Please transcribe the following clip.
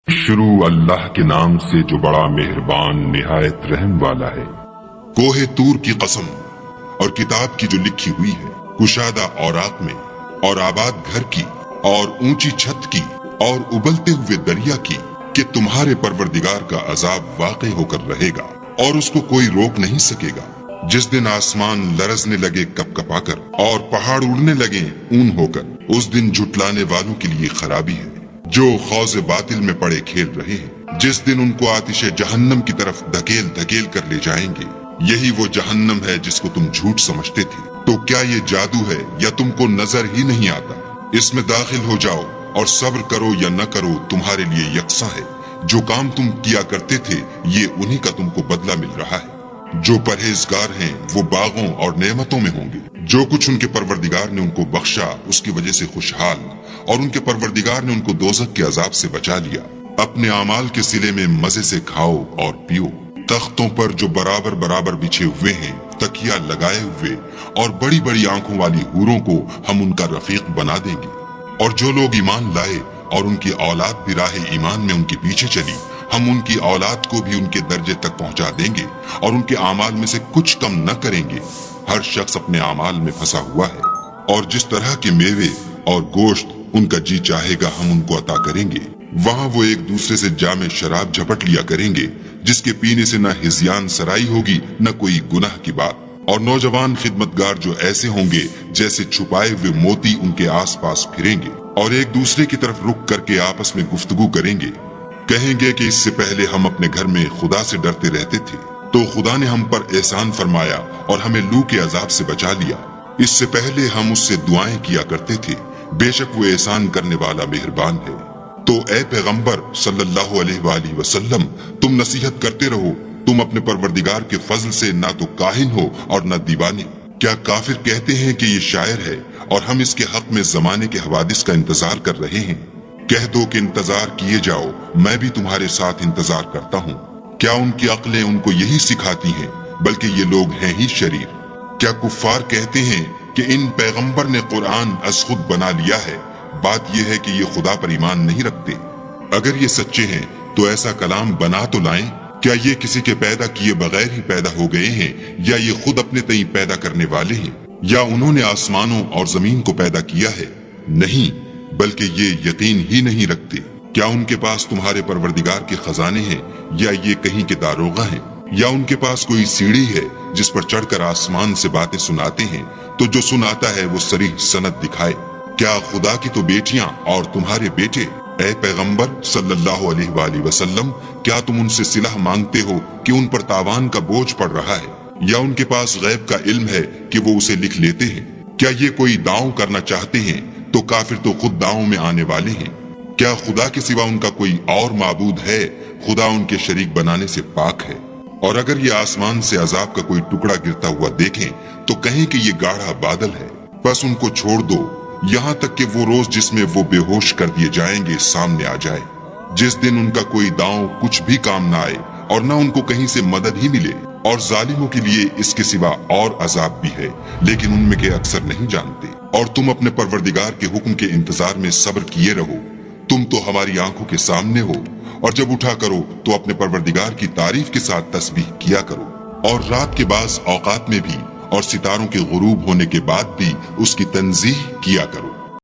شروع اللہ کے نام سے جو بڑا مہربان نہایت رحم والا ہے۔ کوہ طور کی قسم اور کتاب کی جو لکھی ہوئی ہے، کشادہ اوراق میں، اور آباد گھر کی، اور اونچی چھت کی، اور ابلتے ہوئے دریا کی، کہ تمہارے پروردگار کا عذاب واقع ہو کر رہے گا اور اس کو کوئی روک نہیں سکے گا۔ جس دن آسمان لرزنے لگے کپ کپا کر اور پہاڑ اڑنے لگے اون ہو کر، اس دن جھٹلانے والوں کے لیے خرابی ہے جو خوض باطل میں پڑے کھیل رہے ہیں۔ جس دن ان کو آتش جہنم کی طرف دھکیل دھکیل کر لے جائیں گے، یہی وہ جہنم ہے جس کو تم جھوٹ سمجھتے تھے۔ تو کیا یہ جادو ہے یا تم کو نظر ہی نہیں آتا؟ اس میں داخل ہو جاؤ اور صبر کرو یا نہ کرو تمہارے لیے یکساں ہے۔ جو کام تم کیا کرتے تھے یہ انہی کا تم کو بدلہ مل رہا ہے۔ جو پرہیزگار ہیں وہ باغوں اور نعمتوں میں ہوں گے۔ جو کچھ ان کے پروردگار نے ان کو بخشا اس کی وجہ سے خوشحال، اور ان کے پروردگار نے ان کو دوزخ کے عذاب سے بچا لیا۔ اپنے اعمال کے صلے میں مزے سے کھاؤ اور پیو۔ تختوں پر جو برابر برابر بچھے ہوئے ہیں، تکیا لگائے ہوئے، اور بڑی بڑی آنکھوں والی حوروں کو ہم ان کا رفیق بنا دیں گے۔ اور جو لوگ ایمان لائے اور ان کی اولاد بھی راہ ایمان میں ان کے پیچھے چلی، ہم ان کی اولاد کو بھی ان کے درجے تک پہنچا دیں گے اور ان کے اعمال میں سے کچھ کم نہ کریں گے۔ ہر شخص اپنے اعمال میں پھنسا ہوا ہے، اور جس طرح کے میوے اور گوشت ان کا جی چاہے گا ہم ان کو عطا کریں گے۔ وہاں وہ ایک دوسرے سے جام شراب جھپٹ لیا کریں گے، جس کے پینے سے نہ ہذیان سرائی ہوگی نہ کوئی گناہ کی بات۔ اور نوجوان خدمتگار جو ایسے ہوں گے جیسے چھپائے ہوئے موتی ان کے آس پاس پھریں گے، اور ایک دوسرے کی طرف رک کر کے آپس میں گفتگو کریں گے۔ کہیں گے کہ اس سے پہلے ہم اپنے گھر میں خدا سے ڈرتے رہتے تھے، تو خدا نے ہم پر احسان فرمایا اور ہمیں لو کے عذاب سے بچا لیا۔ اس سے پہلے ہم اس سے دعائیں کیا کرتے تھے، بے شک وہ احسان کرنے والا مہربان ہے۔ تو اے پیغمبر صلی اللہ علیہ وآلہ وسلم، تم نصیحت کرتے رہو۔ تم اپنے پروردگار کے فضل سے نہ تو کاہن ہو اور نہ دیوانے۔ کیا کافر کہتے ہیں کہ یہ شاعر ہے اور ہم اس کے حق میں زمانے کے حوادث کا انتظار کر رہے ہیں؟ کہہ دو کہ انتظار کیے جاؤ، میں بھی تمہارے ساتھ انتظار کرتا ہوں۔ کیا ان کی عقلیں ان کو یہی سکھاتی ہیں؟ بلکہ یہ لوگ ہیں ہی شریر۔ کیا کفار کہتے ہیں کہ ان پیغمبر نے قرآن از خود بنا لیا ہے؟ بات یہ ہے کہ یہ خدا پر ایمان نہیں رکھتے۔ اگر یہ سچے ہیں تو ایسا کلام بنا تو لائیں۔ کیا یہ کسی کے پیدا کیے بغیر ہی پیدا ہو گئے ہیں، یا یہ خود اپنے تئیں پیدا کرنے والے ہیں، یا انہوں نے آسمانوں اور زمین کو پیدا کیا ہے؟ نہیں، بلکہ یہ یقین ہی نہیں رکھتے۔ کیا ان کے پاس تمہارے پروردگار کے خزانے ہیں، یا یہ کہیں کے داروغہ ہیں، یا ان کے پاس کوئی سیڑھی ہے جس پر چڑھ کر آسمان سے باتیں سناتے ہیں؟ تو جو سناتا ہے وہ صریح سند دکھائے۔ کیا خدا کی تو بیٹیاں اور تمہارے بیٹے؟ اے پیغمبر صلی اللہ علیہ وآلہ وسلم، کیا تم ان سے صلح مانگتے ہو کہ ان پر تاوان کا بوجھ پڑ رہا ہے، یا ان کے پاس غیب کا علم ہے کہ وہ اسے لکھ لیتے ہیں؟ کیا یہ کوئی داؤں کرنا چاہتے ہیں تو کافر تو خود داؤں میں آنے والے ہیں۔ کیا خدا کے سوا ان کا کوئی اور معبود ہے؟ خدا ان کے شریک بنانے سے پاک ہے۔ اور اگر یہ آسمان سے عذاب کا کوئی ٹکڑا گرتا ہوا دیکھیں تو کہیں کہ یہ گاڑھا بادل ہے، بس ان کو چھوڑ دو یہاں تک کہ وہ روز جس میں وہ بے ہوش کر دیے جائیں گے سامنے آ جائے، جس دن ان کا کوئی داؤں کچھ بھی کام نہ آئے اور نہ ان کو کہیں سے مدد ہی ملے۔ اور ظالموں کے لیے اس کے سوا اور عذاب بھی ہے، لیکن ان میں کے اکثر نہیں جانتے۔ اور تم اپنے پروردگار کے حکم کے انتظار میں صبر کیے رہو۔ تم تو ہماری آنکھوں کے سامنے ہو، اور جب اٹھا کرو تو اپنے پروردگار کی تعریف کے ساتھ تسبیح کیا کرو، اور رات کے بعض اوقات میں بھی، اور ستاروں کے غروب ہونے کے بعد بھی اس کی تنزیہ کیا کرو۔